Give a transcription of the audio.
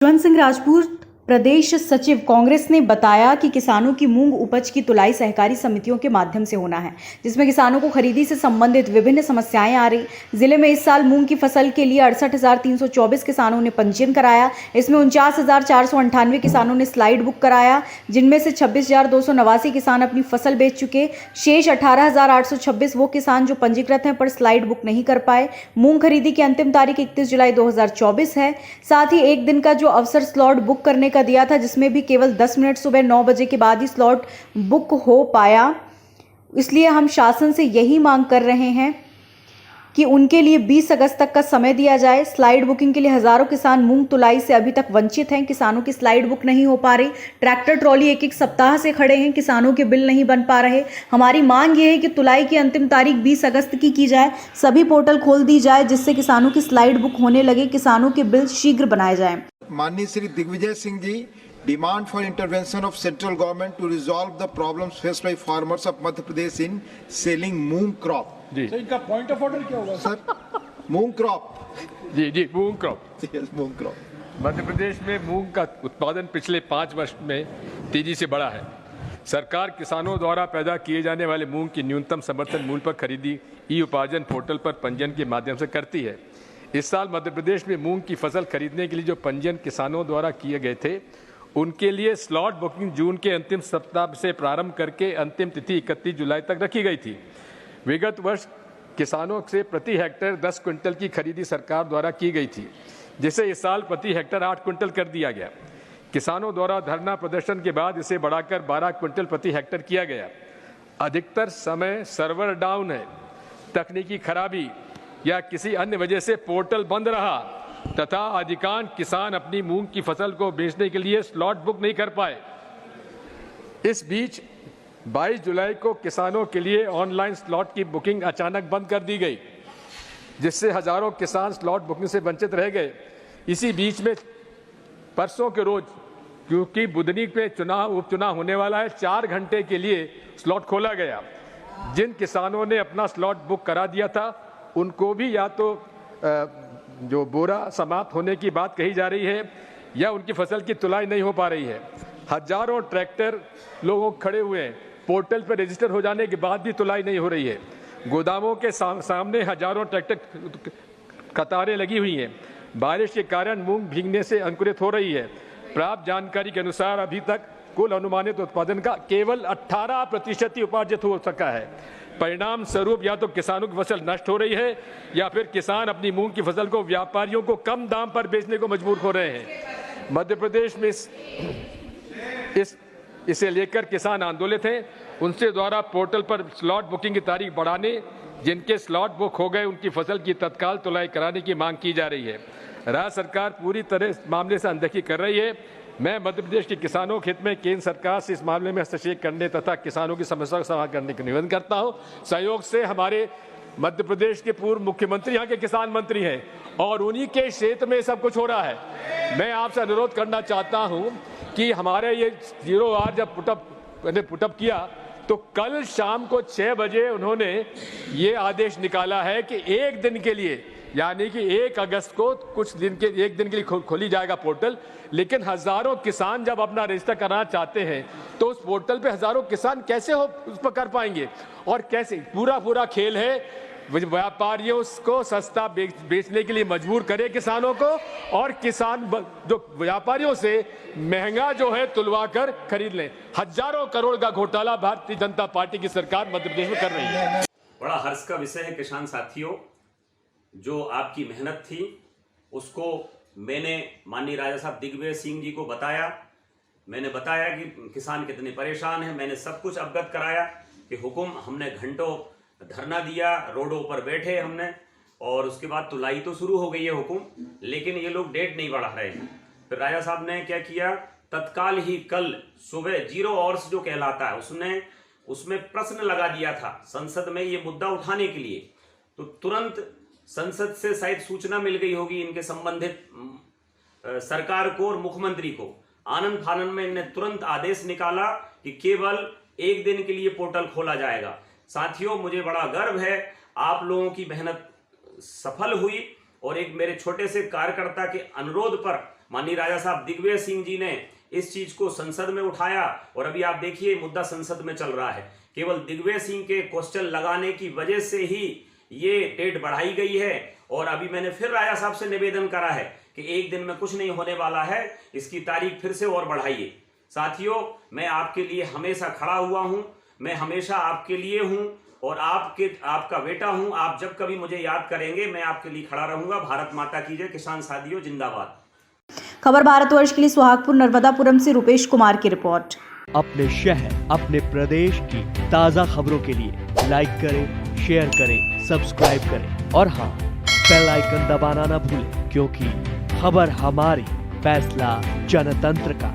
यशवंत सिंह राजपूत प्रदेश सचिव कांग्रेस ने बताया कि किसानों की मूंग उपज की तुलाई सहकारी समितियों के माध्यम से होना है, जिसमें किसानों को खरीदी से संबंधित विभिन्न समस्याएं आ रही। जिले में इस साल मूंग की फसल के लिए 68,324 किसानों ने पंजीयन कराया। इसमें 49,498 किसानों ने स्लाइड बुक कराया, जिनमें से 26,289 किसान अपनी फसल बेच चुके। शेष 18,826 वो किसान जो पंजीकृत हैं पर स्लाइड बुक नहीं कर पाए। मूंग खरीदी की अंतिम तारीख 31 जुलाई 2024 है। साथ ही एक दिन का जो अवसर स्लॉट बुक करने का दिया था, जिसमें भी केवल 10 मिनट सुबह 9 बजे के बाद ही स्लॉट बुक हो पाया। इसलिए हम शासन से यही मांग कर रहे हैं कि उनके लिए 20 अगस्त तक का समय दिया जाए। स्लाइड बुकिंग के लिए हजारों किसान मूंग तुलाई से अभी तक वंचित हैं। किसानों की स्लाइड बुक नहीं हो पा रही। ट्रैक्टर ट्रॉली एक सप्ताह से खड़े हैं, किसानों के बिल नहीं बन पा रहे। हमारी मांग यह है कि तुलाई की अंतिम तारीख 20 अगस्त की जाए, सभी पोर्टल खोल दी जाए, जिससे किसानों की स्लाइड बुक होने लगे, किसानों के बिल शीघ्र बनाए जाए। माननीय Shri Digvijaya Singh ji, demand for intervention of central government to resolve the problems faced by farmers of Madhya Pradesh in selling moong crop. जी तो इनका पॉइंट ऑफ ऑर्डर क्या होगा सर? मूंग क्रॉप। जी मूंग क्रॉप। मूंग क्रॉप। मध्य प्रदेश में मूंग का उत्पादन पिछले 5 वर्ष में तेजी से बढ़ा है। सरकार किसानों द्वारा पैदा किए जाने वाले मूंग की न्यूनतम समर्थन मूल्य पर खरीदी ई उपार्जन पोर्टल पर पंजीयन के माध्यम से करती है। इस साल मध्य प्रदेश में मूंग की फसल खरीदने के लिए जो पंजीयन किसानों द्वारा किए गए थे, उनके लिए स्लॉट बुकिंग जून के अंतिम सप्ताह से प्रारंभ करके अंतिम तिथि 31 जुलाई तक रखी गई थी। विगत वर्ष किसानों से प्रति हेक्टेयर 10 क्विंटल की खरीदी सरकार द्वारा की गई थी, जिसे इस साल प्रति हेक्टेयर 8 क्विंटल कर दिया गया। किसानों द्वारा धरना प्रदर्शन के बाद इसे बढ़ाकर 12 क्विंटल प्रति हेक्टेयर किया गया। अधिकतर समय सर्वर डाउन है, तकनीकी खराबी या किसी अन्य वजह से पोर्टल बंद रहा तथा अधिकांश किसान अपनी मूंग की फसल को बेचने के लिए स्लॉट बुक नहीं कर पाए। इस बीच 22 जुलाई को किसानों के लिए ऑनलाइन स्लॉट की बुकिंग अचानक बंद कर दी गई, जिससे हजारों किसान स्लॉट बुकिंग से वंचित रह गए। इसी बीच में परसों के रोज, क्योंकि बुधनी पे उपचुनाव होने वाला है, 4 घंटे के लिए स्लॉट खोला गया। जिन किसानों ने अपना स्लॉट बुक करा दिया था, उनको भी या तो जो बोरा समाप्त होने की बात कही जा रही है या उनकी फसल की तुलाई नहीं हो पा रही है। हजारों ट्रैक्टर लोगों खड़े हुए हैं, पोर्टल पर रजिस्टर हो जाने के बाद भी तुलाई नहीं हो रही है। गोदामों के सामने हजारों ट्रैक्टर कतारें लगी हुई हैं। बारिश के कारण मूंग भीगने से अंकुरित हो रही है। प्राप्त जानकारी के अनुसार अभी तक कुल अनुमानित उत्पादन का केवल 18% ही उपार्जित हो सका है। परिणाम स्वरूप या तो किसानों की फसल नष्ट हो रही है या फिर किसान अपनी मूंग की फसल को व्यापारियों को कम दाम पर बेचने को मजबूर हो रहे हैं। मध्य प्रदेश में इसे लेकर किसान आंदोलित हैं। उनसे द्वारा पोर्टल पर स्लॉट बुकिंग की तारीख बढ़ाने, जिनके स्लॉट बुक हो गए उनकी फसल की तत्काल तुलाई कराने की मांग की जा रही है। राज्य सरकार पूरी तरह इस मामले से अनदेखी कर रही है। मैं मध्य प्रदेश के किसानों के हित में केंद्र सरकार से इस मामले में हस्तक्षेप करने तथा किसानों की समस्या का समाधान करने का निवेदन करता हूं। सहयोग से हमारे मध्य प्रदेश के पूर्व मुख्यमंत्री यहाँ के किसान मंत्री हैं और उन्हीं के क्षेत्र में सब कुछ हो रहा है। मैं आपसे अनुरोध करना चाहता हूं कि हमारे ये 0R जब पुटअप किया तो कल शाम को 6 बजे उन्होंने ये आदेश निकाला है कि एक दिन के लिए, यानी कि 1 अगस्त को एक दिन के लिए खोली जाएगा पोर्टल। लेकिन हजारों किसान जब अपना रजिस्टर कराना चाहते हैं तो उस पोर्टल पे हजारों किसान कैसे उस पर कर पाएंगे? और कैसे? पूरा खेल है व्यापारियों को सस्ता बेचने के लिए मजबूर करे किसानों को, और किसान जो व्यापारियों से महंगा जो है तुलवा कर खरीद लें। हजारों करोड़ का घोटाला भारतीय जनता पार्टी की सरकार मध्य प्रदेश में कर रही है। बड़ा हर्ष का विषय है किसान साथियों, जो आपकी मेहनत थी उसको मैंने माननीय राजा साहब दिग्विजय सिंह जी को बताया। मैंने बताया कि किसान कितने परेशान हैं। मैंने सब कुछ अवगत कराया कि हुकुम, हमने घंटों धरना दिया, रोडों पर बैठे हमने, और उसके बाद तुलाई तो शुरू हो गई है हुकुम, लेकिन ये लोग डेट नहीं बढ़ा रहे हैं। फिर राजा साहब ने क्या किया, तत्काल ही कल सुबह 0 आवर्स जो कहलाता है उसमें प्रश्न लगा दिया था संसद में ये मुद्दा उठाने के लिए। तो तुरंत संसद से शायद सूचना मिल गई होगी इनके संबंधित सरकार को और मुख्यमंत्री को। आनंद फानन में इन्हें तुरंत आदेश निकाला कि केवल 1 दिन के लिए पोर्टल खोला जाएगा। साथियों, मुझे बड़ा गर्व है, आप लोगों की मेहनत सफल हुई और एक मेरे छोटे से कार्यकर्ता के अनुरोध पर माननीय राजा साहब दिग्विजय सिंह जी ने इस चीज को संसद में उठाया और अभी आप देखिए मुद्दा संसद में चल रहा है। केवल दिग्विजय सिंह के क्वेश्चन लगाने की वजह से ही ये डेट बढ़ाई गई है और अभी मैंने फिर राजा साहब से निवेदन करा है कि एक दिन में कुछ नहीं होने वाला है, इसकी तारीख फिर से और बढ़ाइए। साथियों, मैं आपके लिए हमेशा खड़ा हुआ हूं, मैं हमेशा आपके लिए हूं और आपका बेटा हूं। आप जब कभी मुझे याद करेंगे मैं आपके लिए खड़ा रहूंगा। भारत माता की जय। किसान साथियों जिंदाबाद। खबर भारतवर्ष के लिए सुहागपुर नर्मदापुरम से रुपेश कुमार की रिपोर्ट। अपने शहर, अपने प्रदेश की ताज़ा खबरों के लिए लाइक करें, शेयर करें, सब्सक्राइब करें और हाँ, बेल आइकन दबाना ना भूलें, क्योंकि खबर हमारी, फैसला जनतंत्र का।